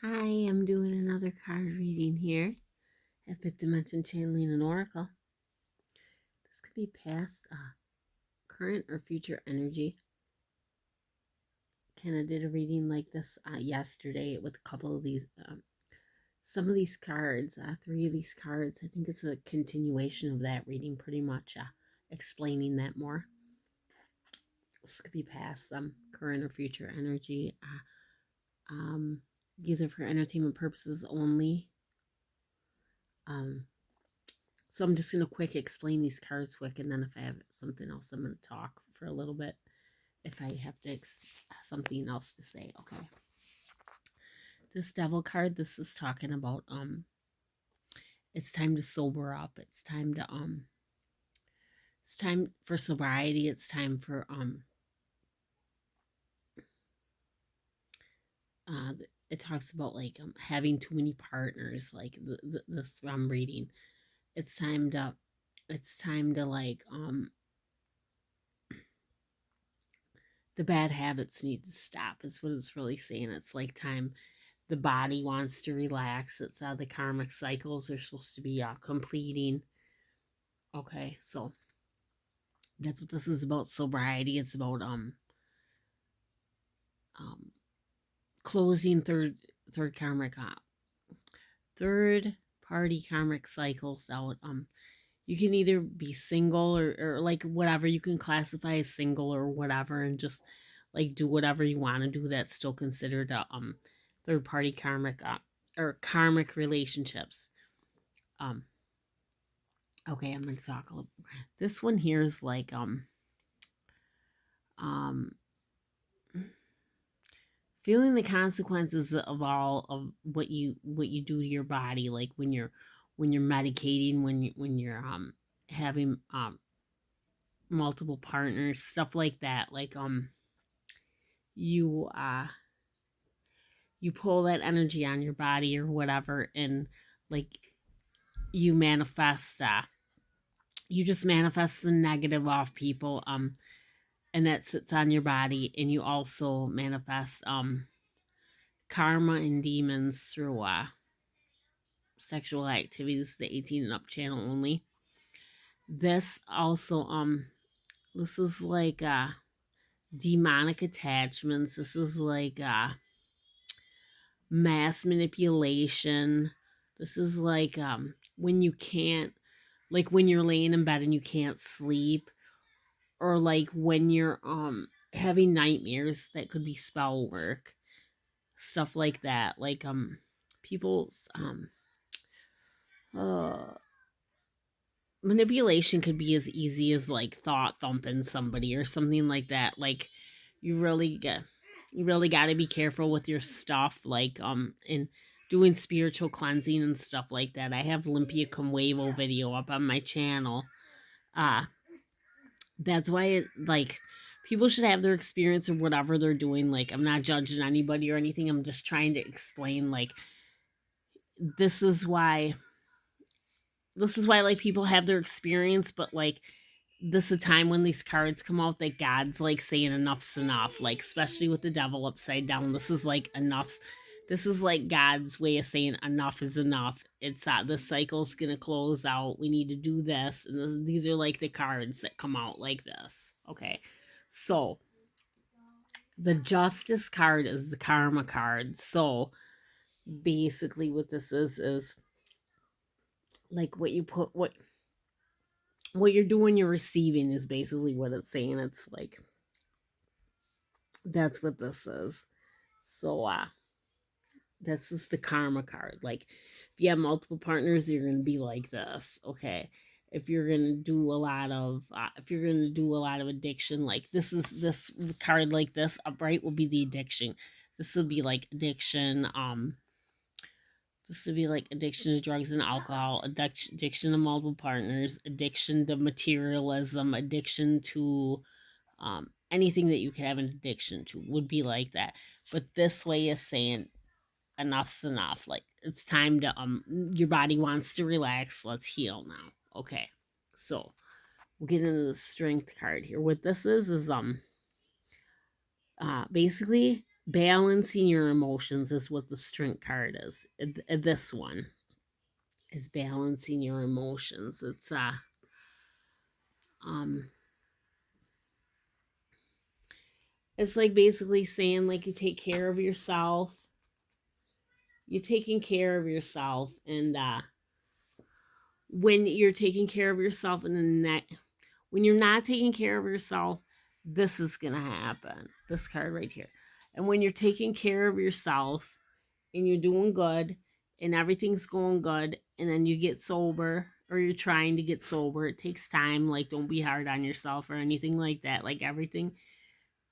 Hi, I'm doing another card reading here at 5th Dimension Channeling and Oracle. This could be past, current, or future energy. Kinda did a reading like this yesterday with a couple of these, some of these cards, 3 of these cards. I think it's a continuation of that reading, pretty much explaining that more. This could be past, current, or future energy. These are for entertainment purposes only. So I'm just going to quick explain these cards quick, and then if I have something else, I'm going to talk for a little bit if I have something else to say. Okay. This Devil card, this is talking about it's time to sober up. It's time for sobriety. It's time for it talks about like having too many partners, like this I'm reading. It's time to like the bad habits need to stop is what it's really saying. It's like time the body wants to relax. It's the karmic cycles are supposed to be completing. Okay, so that's what this is about. Sobriety. It's about um closing third karmic third party karmic cycles out. You can either be single or like whatever, you can classify as single or whatever, and just like do whatever you want to do. That's still considered a third party karmic or karmic relationships. um okay, I'm gonna talk a little. This one here is like um feeling the consequences of all of what you do to your body, like when you're medicating, when you're having multiple partners, stuff like that. Like you you pull that energy on your body or whatever, and like you manifest you just manifest the negative off people, and that sits on your body, and you also manifest karma and demons through sexual activities, the 18 and up channel only. This also this is like demonic attachments. This is like mass manipulation. This is like when you can't, like when you're laying in bed and you can't sleep, or like when you're having nightmares that could be spell work, stuff like that. Like people's uh manipulation could be as easy as like thought thumping somebody or something like that. Like you really get you really got to be careful with your stuff, like in doing spiritual cleansing and stuff like that. I have Limpia Conhuevo video up on my channel. uh that's why like people should have their experience or whatever they're doing. Like I'm not judging anybody or anything, I'm just trying to explain like this is why like people have their experience, but like this is a time when these cards come out that God's like saying enough's enough, like especially with the devil upside down. This is like enough. This is like God's way of saying enough is enough. It's the cycle's gonna close out. We need to do this, and these are like the cards that come out like this. Okay, so the Justice card is the Karma card. So basically, what this is like what you put what you're doing, you're receiving is basically what it's saying. It's like that's what this is. So this is the karma card. Like if you have multiple partners, you're gonna be like this. Okay. If you're gonna do a lot of addiction, like this card like this, upright will be the addiction. This will be like addiction, this would be like addiction to drugs and alcohol, addiction to multiple partners, addiction to materialism, addiction to anything that you could have an addiction to would be like that. But this way is saying enough's enough. Like it's time to your body wants to relax. Let's heal now. Okay, so we'll get into the strength card here. What this is basically Balancing your emotions is what the Strength card is. This one is balancing your emotions. Um it's like basically saying like you take care of yourself. You're taking care of yourself, and when you're taking care of yourself in the when you're not taking care of yourself, this is gonna happen. This card right here. And when you're taking care of yourself and you're doing good and everything's going good, and then you get sober or you're trying to get sober, it takes time. Like, don't be hard on yourself or anything like that. Like, everything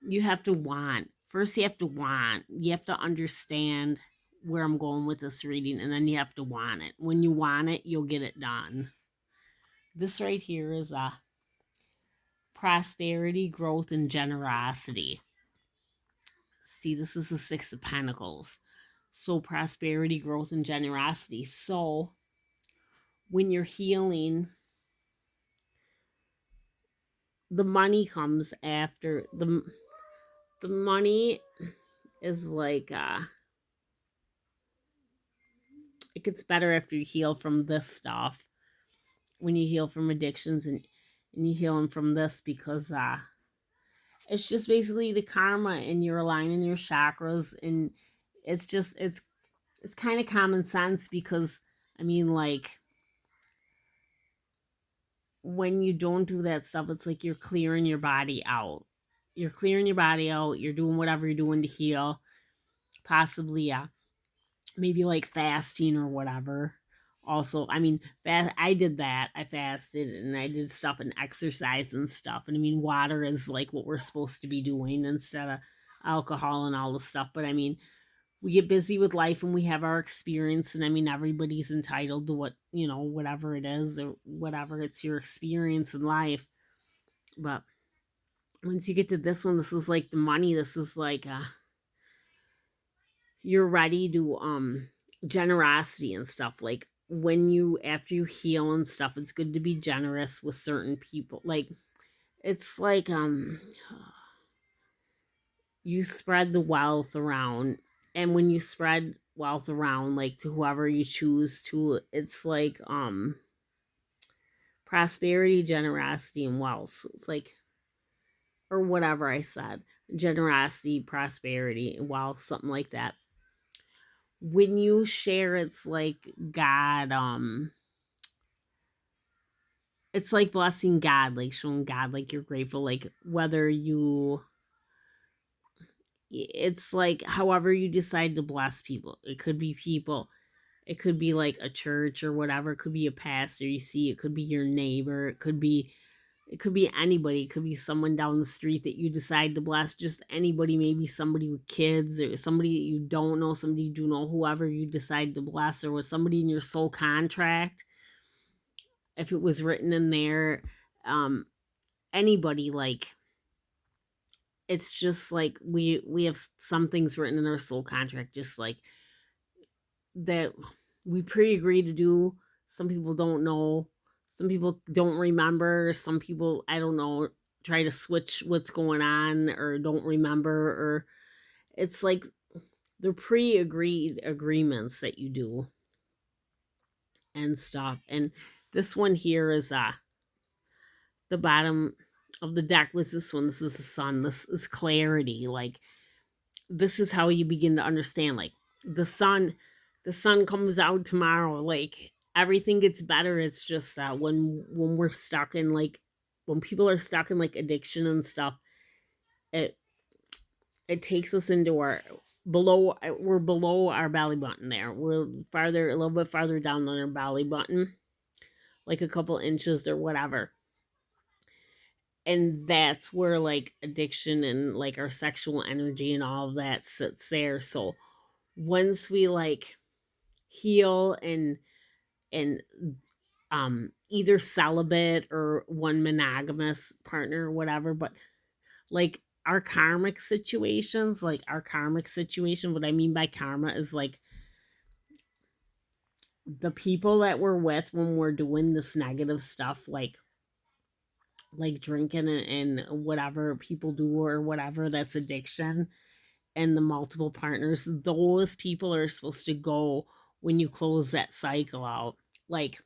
you have to want. First, you have to want. You have to understand where I'm going with this reading, and then you have to want it. When you want it, you'll get it done. This right here is prosperity, growth, and generosity. See, this is the Six of Pentacles. So, prosperity, growth, and generosity. So, when you're healing, the money comes after the money is like it gets better after you heal from this stuff. When you heal from addictions, and you heal them from this, because it's just basically the karma, and you're aligning your chakras, and it's kind of common sense, because I mean, like, when you don't do that stuff, it's like you're clearing your body out. You're clearing your body out. You're doing whatever you're doing to heal. Possibly, maybe like fasting or whatever. Also, I mean, I did that. I fasted and I did stuff and exercise and stuff. And I mean, water is like what we're supposed to be doing instead of alcohol and all the stuff. But I mean, we get busy with life and we have our experience. And I mean, everybody's entitled to what, whatever it is, or whatever, it's your experience in life. But once you get to this one, this is like the money. This is like you're ready to generosity and stuff. Like, when you, after you heal and stuff, it's good to be generous with certain people. Like, it's like you spread the wealth around, and when you spread wealth around, like, to whoever you choose to, it's like prosperity, generosity, and wealth. So it's like, or whatever I said, generosity, prosperity, and wealth, something like that. When you share, it's like God, it's like blessing God, like showing God like you're grateful, like whether you, it's like however you decide to bless people. It could be people, it could be like a church or whatever, it could be a pastor you see, it could be your neighbor, it could be anybody, it could be someone down the street that you decide to bless, just anybody, maybe somebody with kids, or somebody that you don't know, somebody you do know, whoever you decide to bless, or with somebody in your soul contract, if it was written in there, anybody, like, it's just like we have some things written in our soul contract, just like that we pre-agree to do. Some people don't know, some people don't remember, some people, I don't know, try to switch what's going on or don't remember, or it's like they're pre-agreed agreements that you do and stuff. And this one here is the bottom of the deck was this one. This is the sun. This is clarity. Like, this is how you begin to understand, like, the sun the sun comes out tomorrow, like, everything gets better. It's just that when we're stuck in, like, when people are stuck in like addiction and stuff, it it takes us into our below, we're below our belly button. There, we're farther, a little bit farther down than our belly button, like a couple inches or whatever. And that's where like addiction and like our sexual energy and all of that sits there. So once we like heal and either celibate or one monogamous partner or whatever, but like our karmic situation, what I mean by karma is like the people that we're with when we're doing this negative stuff, like drinking and whatever people do or whatever, that's addiction. and the multiple partners, those people are supposed to go when you close that cycle out. Like,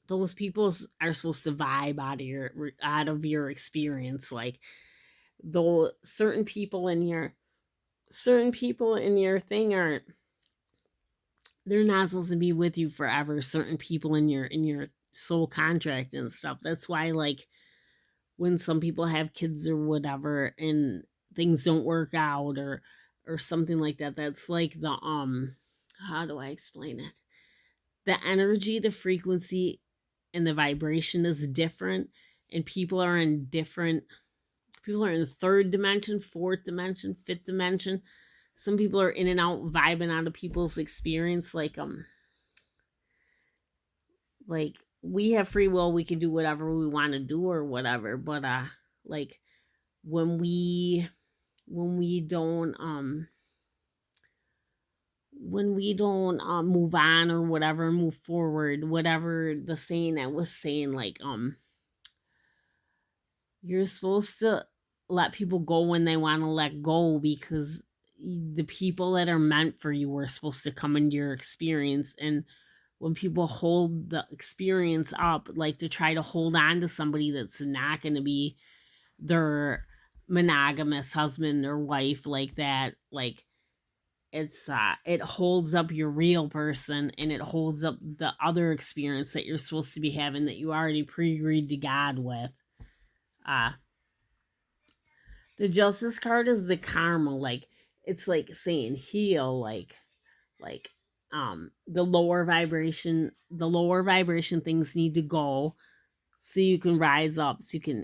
those people are supposed to vibe out of your experience. Like, though certain people in your thing aren't, they're not supposed to be with you forever. Certain people in your soul contract and stuff. That's why, like, when some people have kids or whatever and things don't work out or something like that, that's like the how do I explain it? The energy, the frequency, and the vibration is different, and people are in the third dimension, fourth dimension, fifth dimension. Some people are in and out, vibing out of people's experience. Like we have free will, we can do whatever we want to do or whatever. But like when we don't move on or whatever, move forward, whatever the saying that was saying, like you're supposed to let people go when they want to let go, because the people that are meant for you are supposed to come into your experience. And when people hold the experience up, like to try to hold on to somebody that's not going to be their monogamous husband or wife, like that, like it holds up your real person, and it holds up the other experience that you're supposed to be having, that you already pre-agreed to God with. uh the justice card is the karma. Like, it's like saying heal. Like the lower vibration things need to go, so you can rise up, so you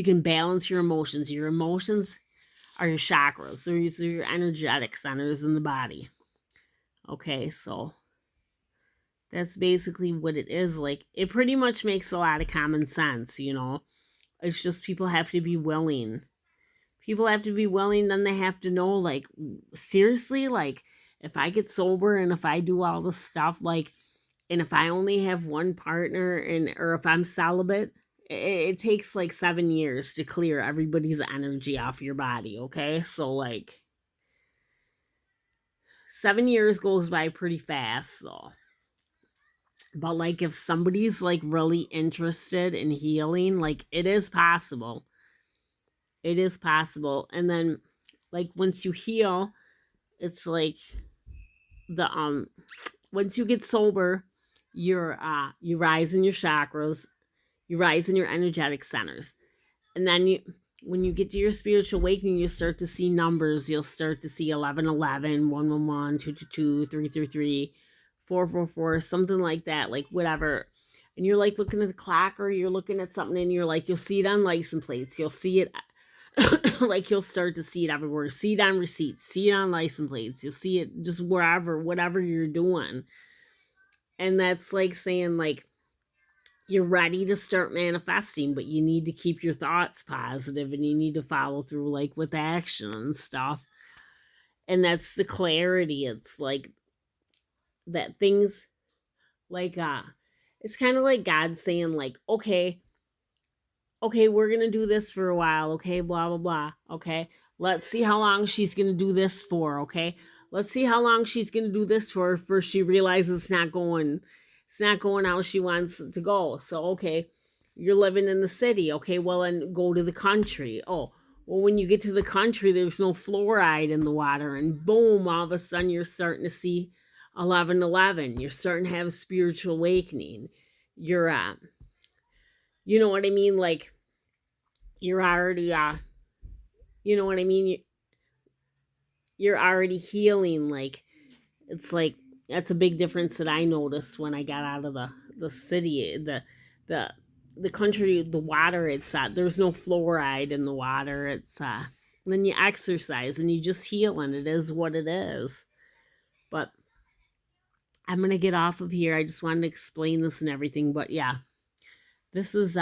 can balance your emotions. Your emotions are your chakras. These are your energetic centers in the body. Okay, so that's basically what it is. Like, it pretty much makes a lot of common sense. It's just people have to be willing. People have to be willing, then they have to know, like, seriously, like, if I get sober and if I do all this stuff, like, and if I only have one partner, or if I'm celibate, it takes like 7 years to clear everybody's energy off your body. Okay, so like 7 years goes by pretty fast. So, but like, if somebody's like really interested in healing, like, it is possible. It is possible. And then, like, once you heal, it's like the once you get sober, you rise in your chakras, you rise in your energetic centers. And then when you get to your spiritual awakening, you start to see numbers. You'll start to see 1111, 111, 222, 333, 444, something like that, like whatever. And you're like looking at the clock, or you're looking at something, and you're like, you'll see it on license plates. You'll see it like, you'll start to see it everywhere. See it on receipts, see it on license plates. You'll see it just wherever, whatever you're doing. And that's like saying, like, you're ready to start manifesting, but you need to keep your thoughts positive, and you need to follow through, like, with action and stuff. And that's the clarity. It's like that things, like, it's kind of like God saying, like, okay, we're gonna do this for a while, okay, blah blah blah, okay, let's see how long she's gonna do this for, okay, let's see how long she's gonna do this for first she realizes it's not going how she wants to go. So, okay, you're living in the city, okay, well, then go to the country. Oh, well, when you get to the country, there's no fluoride in the water, and boom, all of a sudden you're starting to see 1111. You're starting to have a spiritual awakening. You're you know what I mean? Like, you're already you know what I mean? You're already healing. Like, it's like, that's a big difference that I noticed when I got out of the city, the the country, the water. It's there's no fluoride in the water. It's then you exercise and you just heal, and it is what it is. But I'm gonna get off of here. I just wanted to explain this and everything. But yeah, this is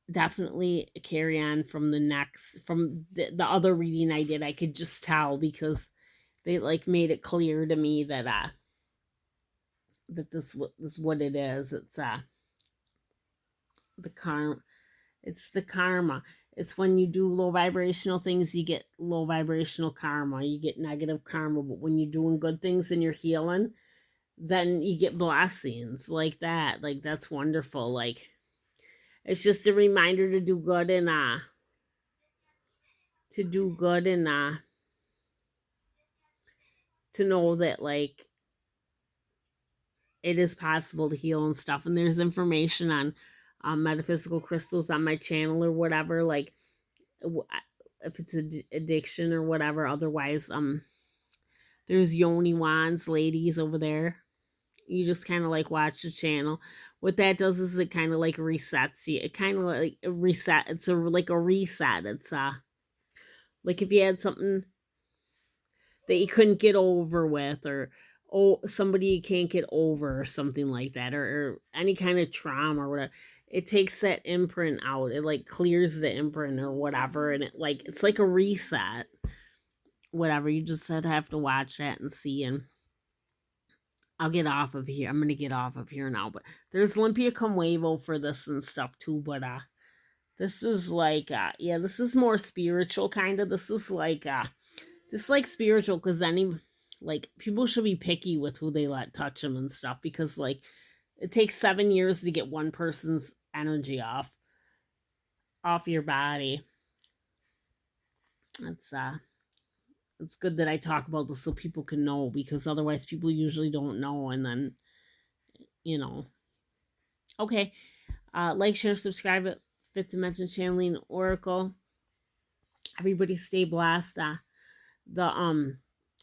definitely a carry on from the other reading I did. I could just tell, because they like made it clear to me that this is what it is. It's the karma. It's the karma. It's when you do low vibrational things, you get low vibrational karma. You get negative karma. But when you're doing good things and you're healing, then you get blessings like that. Like, that's wonderful. Like, it's just a reminder to do good and to do good and to know that, like, it is possible to heal and stuff. And there's information on metaphysical crystals on my channel or whatever. Like, if it's addiction or whatever. Otherwise, there's yoni wands, ladies, over there. You just kind of like watch the channel. What that does is it kind of like resets you. It kind of like a reset. It's like a reset. It's like if you had something that you couldn't get over with, or somebody you can't get over or something like that, or any kind of trauma or whatever. It takes that imprint out. It like clears the imprint or whatever, and it's like a reset. Whatever, you just have to watch that and see. And I'll get off of here. I'm gonna get off of here now. But there's Olympia Comhuevo for this and stuff too. But this is like yeah, this is more spiritual kind of. This is like spiritual, because like people should be picky with who they let touch them and stuff, because like it takes 7 years to get one person's energy off your body. It's good that I talk about this so people can know, because otherwise people usually don't know, and then, you know. Okay. Like, share, subscribe at Fifth Dimension Channeling Oracle. Everybody stay blessed.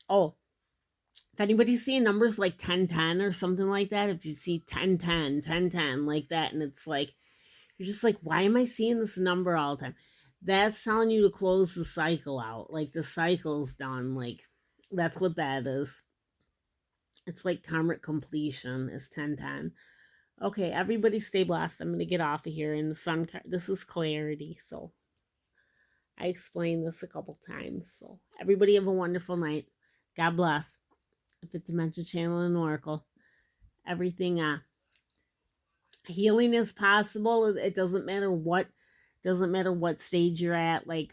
Oh, if anybody's seeing numbers like 1010 or something like that, if you see 1010, 1010 like that, and it's like, you're just like, why am I seeing this number all the time? That's telling you to close the cycle out. Like, the cycle's done. Like, that's what that is. It's like karmic completion is 1010. Okay, everybody stay blessed. I'm going to get off of here. And the sun, this is clarity. So I explained this a couple times. So everybody have a wonderful night. God bless. Fifth Dimension Channel and Oracle. Everything, healing is possible. It doesn't matter what stage you're at. Like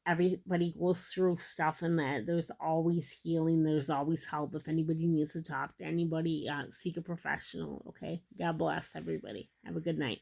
everybody goes through stuff, and that there's always healing, there's always help. If anybody needs to talk to anybody, seek a professional. Okay, God bless everybody. Have a good night.